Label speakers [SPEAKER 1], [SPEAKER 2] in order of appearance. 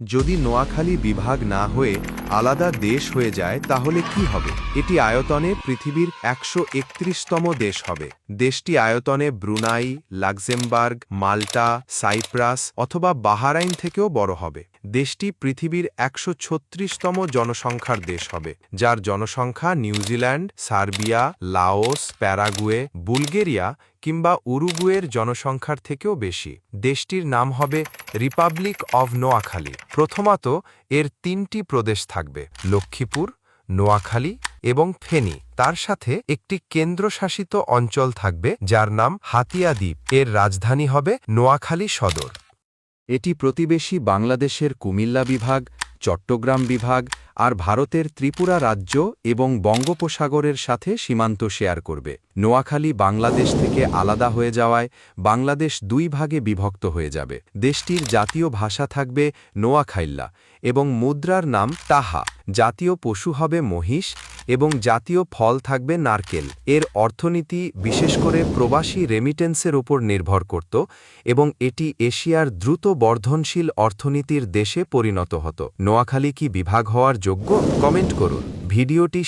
[SPEAKER 1] যদি নোয়াখালী বিভাগ না হয়ে আলাদা দেশ হয়ে যায় তাহলে কি হবে? এটি আয়তনে পৃথিবীর ১৩১তম দেশ হবে। দেশটি আয়তনে ব্রুনাই, লাক্সেমবার্গ, মাল্টা, সাইপ্রাস অথবা বাহারাইন থেকেও বড় হবে। দেশটি পৃথিবীর ১৩৬তম জনসংখ্যার দেশ হবে, যার জনসংখ্যা New Zealand, Serbia, Laos, Paraguay, Bulgaria কিংবা উরুগুয়ের জনসংখ্যার থেকেও বেশি। দেশটির নাম হবে রিপাবলিক অব নোয়াখালী। প্রথমত এর ৩টি প্রদেশ থাকবে: লক্ষ্মীপুর, নোয়াখালী এবং ফেনী। তার সাথে একটি কেন্দ্রশাসিত অঞ্চল থাকবে যার নাম হাতিয়া দ্বীপ। এর রাজধানী হবে নোয়াখালী সদর। এটি প্রতিবেশী বাংলাদেশের কুমিল্লা বিভাগ, চট্টগ্রাম বিভাগ আর ভারতের ত্রিপুরা রাজ্য এবং বঙ্গোপসাগরের সাথে সীমান্ত শেয়ার করবে। নোয়াখালী বাংলাদেশ থেকে আলাদা হয়ে যাওয়ায় বাংলাদেশ দুই ভাগে বিভক্ত হয়ে যাবে। দেশটির জাতীয় ভাষা থাকবে নোয়াখাইল্লা এবং মুদ্রার নাম টাহা। জাতীয় পশু হবে মহিষ এবং জাতীয় ফল থাকবে নারকেল। এর অর্থনীতি বিশেষ করে প্রবাসী রেমিটেন্সের উপর নির্ভর করত এবং এটি এশিয়ার দ্রুত বর্ধনশীল অর্থনীতির দেশে পরিণত হতো। নোয়াখালী কি বিভাগ হওয়ার যোগ্য? কমেন্ট করুন। ভিডিওটি